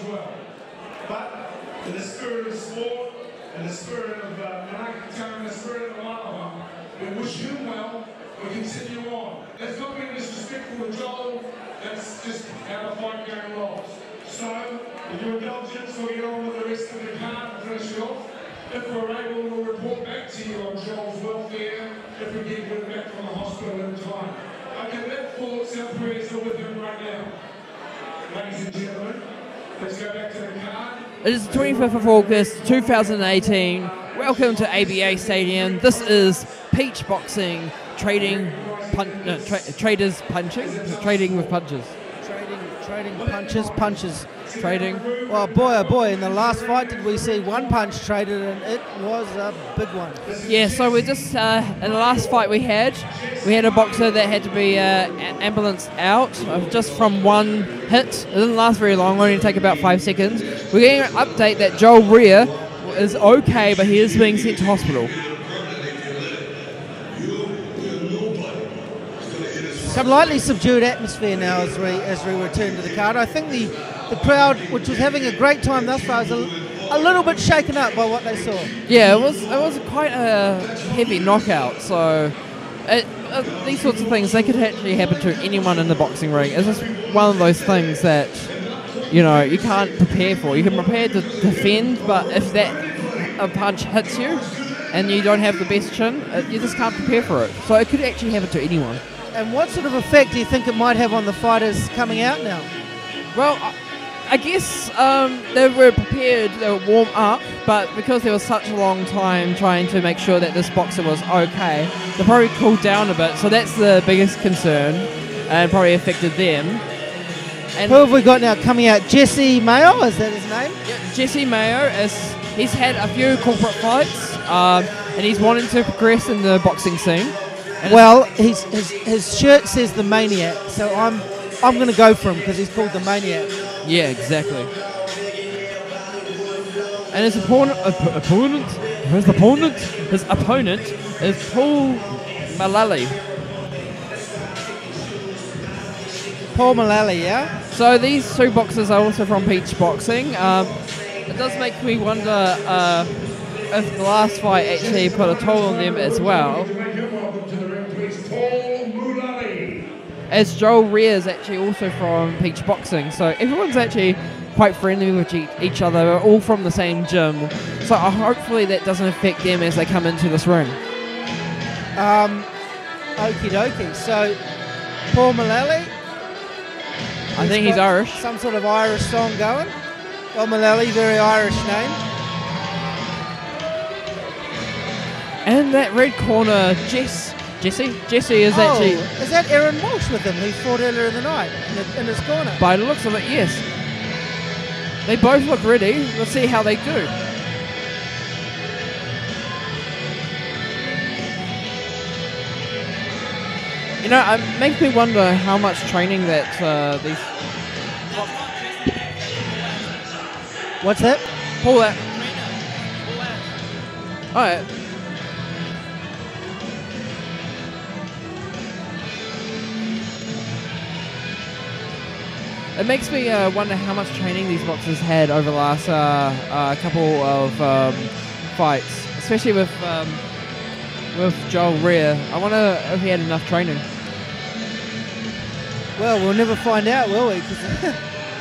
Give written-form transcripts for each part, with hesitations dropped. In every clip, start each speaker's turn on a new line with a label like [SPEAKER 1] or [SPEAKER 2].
[SPEAKER 1] well. But in the spirit of sport, in the spirit of Manakatang, in the spirit of Maio, we wish him well. We continue on. Let's not be disrespectful to Joel. That's just how the fight game rolls. So, with your indulgence, we'll get on with the rest of the card and finish it off. If we're able, we'll report back to you on Joel's welfare if we get him back from the hospital in time. Okay, that thoughts and prayers are with him right now. Ladies and gentlemen, let's go back to the card.
[SPEAKER 2] It is the 25th of August 2018. Welcome to ABA Stadium. This is Peach Boxing, trading with punches. Trading.
[SPEAKER 3] Well, boy, oh boy, in the last fight did we see one punch traded, and it was a big one.
[SPEAKER 2] Yeah, so we just, in the last fight we had a boxer that had to be ambulanced out just from one hit. It didn't last very long, only take about 5 seconds. We're getting an update that Joel Rhea is okay, but he is being sent to hospital.
[SPEAKER 3] Slightly subdued atmosphere now as we return to the card. I think the crowd, which was having a great time thus far, is a little bit shaken up by what they saw.
[SPEAKER 2] Yeah, it was quite a heavy knockout. So these sorts of things, they could actually happen to anyone in the boxing ring. It's just one of those things that you can't prepare for. You can prepare to defend, but if a punch hits you and you don't have the best chin, you just can't prepare for it. So it could actually happen to anyone.
[SPEAKER 3] And what sort of effect do you think it might have on the fighters coming out now?
[SPEAKER 2] Well, I guess they were prepared, they were warm up, but because there was such a long time trying to make sure that this boxer was okay, they probably cooled down a bit. So that's the biggest concern, and probably affected them. And
[SPEAKER 3] who have we got now coming out? Jesse Maio, is that his name?
[SPEAKER 2] Yeah, Jesse Maio, he's had a few corporate fights, and he's wanting to progress in the boxing scene.
[SPEAKER 3] And well, his shirt says the Maniac, so I'm going to go for him because he's called the Maniac.
[SPEAKER 2] Yeah, exactly. And his opponent is Paul Mullally.
[SPEAKER 3] Paul Mullally, yeah?
[SPEAKER 2] So these two boxers are also from Peach Boxing. It does make me wonder if the last fight actually put a toll on them as well. As Joel Rhea is actually also from Peach Boxing, so everyone's actually quite friendly with each other. We're all from the same gym, so hopefully that doesn't affect them as they come into this ring.
[SPEAKER 3] Okie dokie. So Paul Mullally,
[SPEAKER 2] I think he's Irish.
[SPEAKER 3] Some sort of Irish song going. Paul Mullally, very Irish name.
[SPEAKER 2] And that red corner, Jesse is actually...
[SPEAKER 3] Is that Aaron Walsh with him, who fought earlier in the night in his corner?
[SPEAKER 2] By the looks of it, yes. They both look ready. Let's see how they do. It makes me wonder how much training that these...
[SPEAKER 3] What's that?
[SPEAKER 2] Pull that. Oh, yeah. It makes me wonder how much training these boxers had over the last couple of fights, especially with Joel Rhea. I wonder if he had enough training.
[SPEAKER 3] Well, we'll never find out, will we?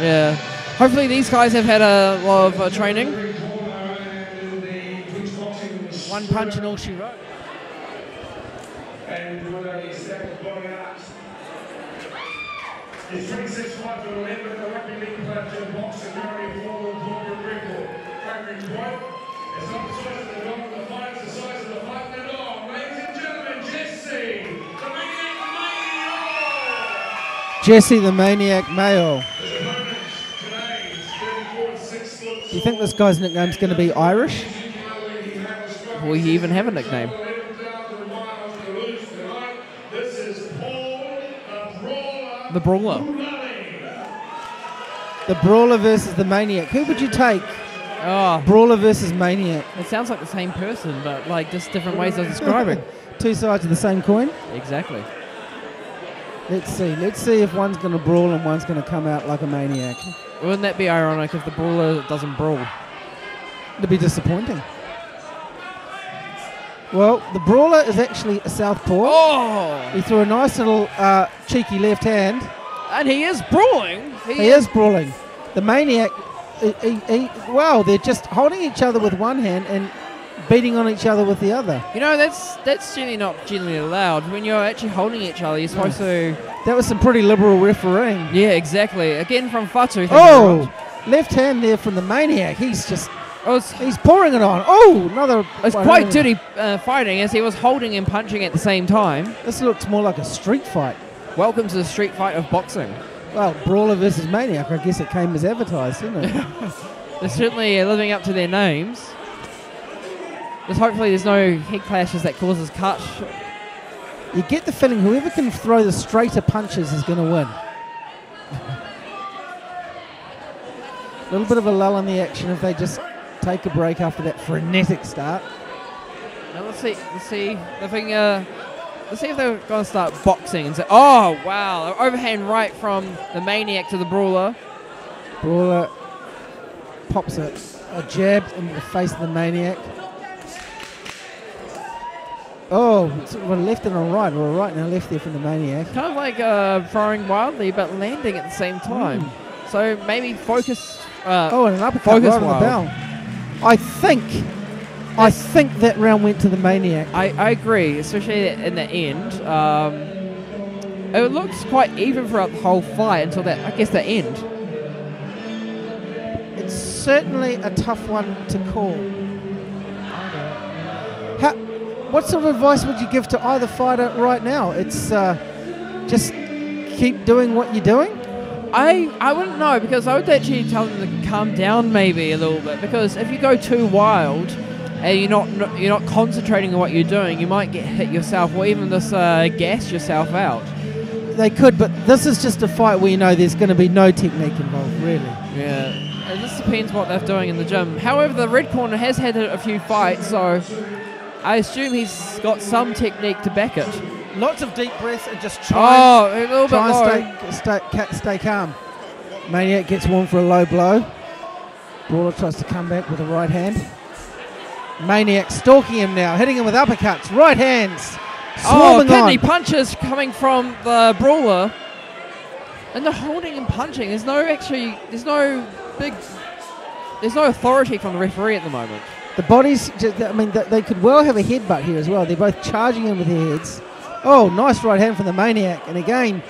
[SPEAKER 2] Yeah. Hopefully these guys have had a lot of training.
[SPEAKER 3] One punch and all she wrote.
[SPEAKER 1] And with a second body out. He's 26-5 to 11 at the rugby league club to box and currently former corporate record. Favorite quote, it's not the size of the dog of the fight, it's the size of the fight in the dog. Ladies and gentlemen, Jesse, the Maniac Maio.
[SPEAKER 3] Jesse the Maniac Maio. Do you think this guy's nickname's going to be Irish?
[SPEAKER 2] Will he even have a nickname? The Brawler.
[SPEAKER 3] The Brawler versus the Maniac. Who would you take?
[SPEAKER 2] Oh,
[SPEAKER 3] Brawler versus Maniac.
[SPEAKER 2] It sounds like the same person, but like just different ways of describing.
[SPEAKER 3] Two sides of the same coin?
[SPEAKER 2] Exactly.
[SPEAKER 3] Let's see. Let's see if one's going to brawl and one's going to come out like a maniac.
[SPEAKER 2] Wouldn't that be ironic if the brawler doesn't brawl?
[SPEAKER 3] It'd be disappointing. Well, the brawler is actually a southpaw.
[SPEAKER 2] Oh!
[SPEAKER 3] He threw a nice little cheeky left hand.
[SPEAKER 2] And he is brawling.
[SPEAKER 3] He is brawling. The Maniac, wow, they're just holding each other with one hand and beating on each other with the other.
[SPEAKER 2] You know, that's generally allowed. When you're actually holding each other, you're supposed to...
[SPEAKER 3] That was some pretty liberal refereeing.
[SPEAKER 2] Yeah, exactly. Again from Fatu.
[SPEAKER 3] Oh! Left hand there from the Maniac. He's pouring it on. Oh! Another...
[SPEAKER 2] It's quite dirty fighting as he was holding and punching at the same time.
[SPEAKER 3] This looks more like a street fight.
[SPEAKER 2] Welcome to the street fight of boxing.
[SPEAKER 3] Well, Brawler versus Maniac, I guess it came as advertised, didn't it?
[SPEAKER 2] They're certainly living up to their names. Hopefully there's no head clashes that causes cuts.
[SPEAKER 3] You get the feeling whoever can throw the straighter punches is going to win. A little bit of a lull in the action if they just take a break after that frenetic start.
[SPEAKER 2] Now let's see if they're going to start boxing and say, oh, wow, overhand right from the Maniac to the Brawler.
[SPEAKER 3] Brawler pops a jab into the face of the Maniac. Oh, sort of a left and a right, or a right and a left there from the Maniac.
[SPEAKER 2] Kind of like throwing wildly, but landing at the same time. So maybe focus.
[SPEAKER 3] And an uppercut right on the bell. I think that round went to the Maniac.
[SPEAKER 2] I agree, especially in the end. It looks quite even throughout the whole fight until the end.
[SPEAKER 3] It's certainly a tough one to call. What sort of advice would you give to either fighter right now? It's just keep doing what you're doing?
[SPEAKER 2] I wouldn't know, because I would actually tell them to calm down maybe a little bit, because if you go too wild and you're not concentrating on what you're doing, you might get hit yourself or even just gas yourself out.
[SPEAKER 3] They could, but this is just a fight where you know there's going to be no technique involved, really.
[SPEAKER 2] Yeah, it just depends what they're doing in the gym. However, the red corner has had a few fights, so I assume he's got some technique to back it.
[SPEAKER 3] Lots of deep breaths and just try
[SPEAKER 2] and
[SPEAKER 3] stay calm. Maniac gets warm for a low blow. Brawler tries to come back with a right hand. Maniac stalking him now, hitting him with uppercuts, right hands.
[SPEAKER 2] Kidney punches coming from the Brawler. And they're holding and punching. There's no authority from the referee at the moment.
[SPEAKER 3] The bodies, they could well have a headbutt here as well. They're both charging in with their heads. Oh, nice right hand from the Maniac. And again,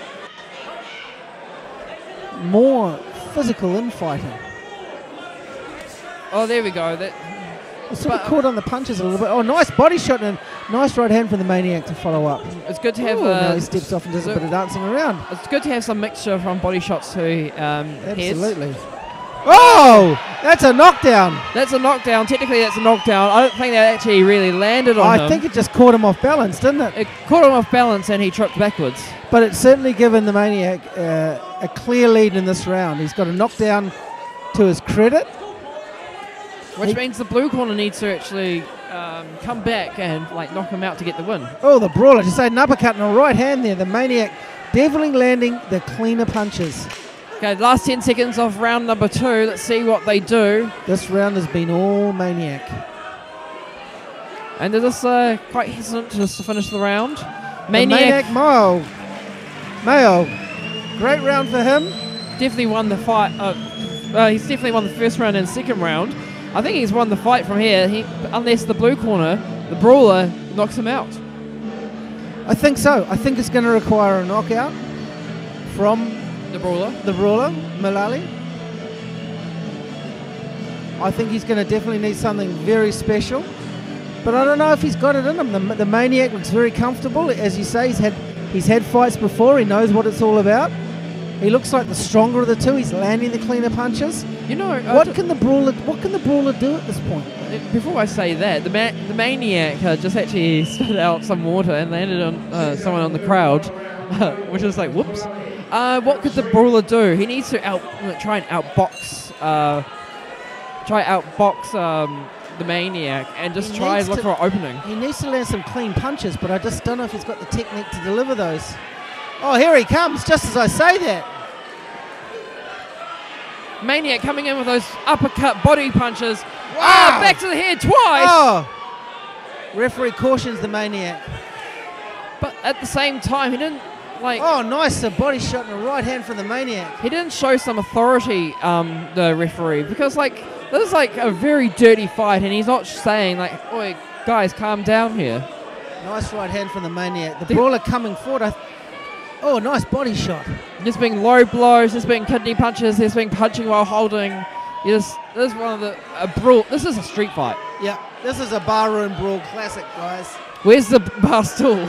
[SPEAKER 3] more physical infighting.
[SPEAKER 2] Oh, there we go.
[SPEAKER 3] Sort of caught on the punches a little bit. Oh, nice body shot and nice right hand from the Maniac to follow up.
[SPEAKER 2] It's good to have...
[SPEAKER 3] now he steps off and does a bit of dancing around.
[SPEAKER 2] It's good to have some mixture from body shots to
[SPEAKER 3] absolutely.
[SPEAKER 2] heads.
[SPEAKER 3] Oh, that's a knockdown.
[SPEAKER 2] That's a knockdown. Technically, that's a knockdown. I don't think that actually really landed on him.
[SPEAKER 3] I think it just caught him off balance, didn't it?
[SPEAKER 2] It caught him off balance and he tripped backwards.
[SPEAKER 3] But it's certainly given the Maniac a clear lead in this round. He's got a knockdown to his credit.
[SPEAKER 2] Which means the blue corner needs to actually come back and knock him out to get the win.
[SPEAKER 3] Oh, the Brawler just had an uppercut and a right hand there. The Maniac definitely landing the cleaner punches.
[SPEAKER 2] Okay, last 10 seconds of round number 2. Let's see what they do.
[SPEAKER 3] This round has been all Maniac.
[SPEAKER 2] And they're just quite hesitant just to finish the round.
[SPEAKER 3] Maniac Maio. Great round for him.
[SPEAKER 2] Definitely won the fight. He's definitely won the first round and second round. I think he's won the fight from here, unless the blue corner, the Brawler, knocks him out.
[SPEAKER 3] I think so. I think it's going to require a knockout from...
[SPEAKER 2] The Brawler,
[SPEAKER 3] Mullally. I think he's going to definitely need something very special. But I don't know if he's got it in him. The Maniac looks very comfortable. As you say, he's had fights before. He knows what it's all about. He looks like the stronger of the two. He's landing the cleaner punches.
[SPEAKER 2] You know,
[SPEAKER 3] what can the Brawler do at this point?
[SPEAKER 2] Before I say that, the Maniac just actually spit out some water and landed on someone on the crowd, which is like, whoops. What could the Brawler do? He needs to try and outbox the Maniac and just try and look for an opening.
[SPEAKER 3] He needs to land some clean punches, but I just don't know if he's got the technique to deliver those. Oh, here he comes, just as I say that.
[SPEAKER 2] Maniac coming in with those uppercut body punches.
[SPEAKER 3] Wow.
[SPEAKER 2] Ah, back to the head twice.
[SPEAKER 3] Oh! Referee cautions the Maniac.
[SPEAKER 2] But at the same time, he didn't like.
[SPEAKER 3] Oh, nice! A body shot and a right hand from the Maniac.
[SPEAKER 2] He didn't show some authority, the referee, because like this is like a very dirty fight, and he's not saying like, "Oi, guys, calm down here."
[SPEAKER 3] Nice right hand from the Maniac. The brawler coming forward. Oh, nice body shot.
[SPEAKER 2] There's been low blows, there's been kidney punches, there's been punching while holding. This is one of the brawl. This is a street fight.
[SPEAKER 3] Yeah, this is a barroom brawl classic, guys.
[SPEAKER 2] Where's the bar stool?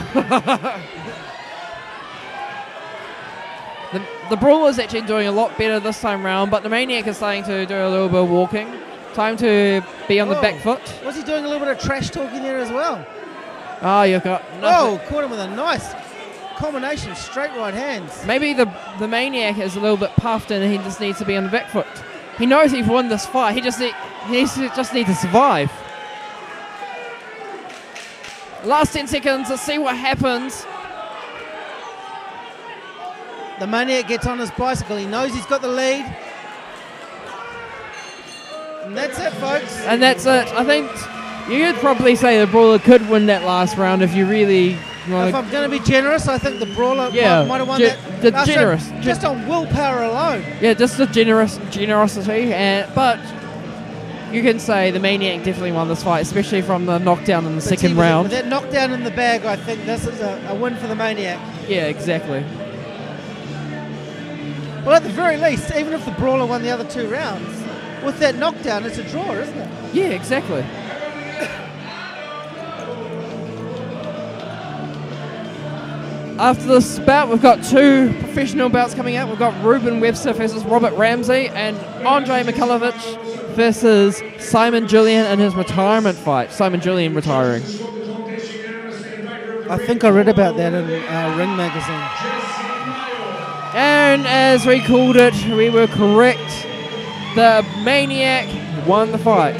[SPEAKER 2] The brawler's actually doing a lot better this time round, but the Maniac is starting to do a little bit of walking. Time to be on the back foot.
[SPEAKER 3] Was he doing a little bit of trash talking there as well?
[SPEAKER 2] Oh, you got nothing.
[SPEAKER 3] Oh, caught him with a nice combination, straight right hands.
[SPEAKER 2] Maybe the Maniac is a little bit puffed and he just needs to be on the back foot. He knows he can win this fight. He just needs to survive. Last 10 seconds. Let's see what happens.
[SPEAKER 3] The Maniac gets on his bicycle. He knows he's got the lead. And that's it, folks.
[SPEAKER 2] And that's it. I think you could probably say the brawler could win that last round if you really want
[SPEAKER 3] If I'm going to be generous, I think the brawler might have won that.
[SPEAKER 2] The generous.
[SPEAKER 3] Just on willpower alone.
[SPEAKER 2] Yeah, just the generosity. But you can say the Maniac definitely won this fight, especially from the knockdown in the second round.
[SPEAKER 3] With that knockdown in the bag, I think this is a win for the Maniac.
[SPEAKER 2] Yeah, exactly.
[SPEAKER 3] Well, at the very least, even if the brawler won the other 2 rounds, with that knockdown, it's a draw, isn't it?
[SPEAKER 2] Yeah, exactly. After this bout, we've got 2 professional bouts coming out. We've got Ruben Webster versus Robert Ramsey and Andre Mikulovic versus Simon Julian in his retirement fight. Simon Julian retiring.
[SPEAKER 3] I think I read about that in Ring Magazine.
[SPEAKER 2] And as we called it, we were correct. The Maniac won the fight.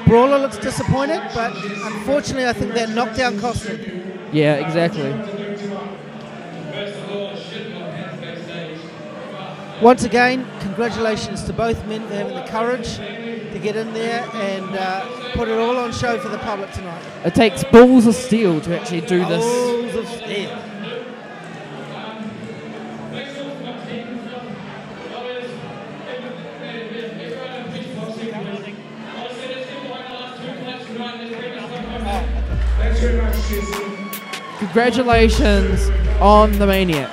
[SPEAKER 3] Brawler looks disappointed, but unfortunately I think that knockdown cost him.
[SPEAKER 2] Yeah, exactly.
[SPEAKER 3] Once again, congratulations to both men for having the courage to get in there and put it all on show for the public tonight.
[SPEAKER 2] It takes balls of steel to actually do this.
[SPEAKER 3] Balls of steel.
[SPEAKER 1] Thanks very much, Jason.
[SPEAKER 2] Congratulations on the Maniac.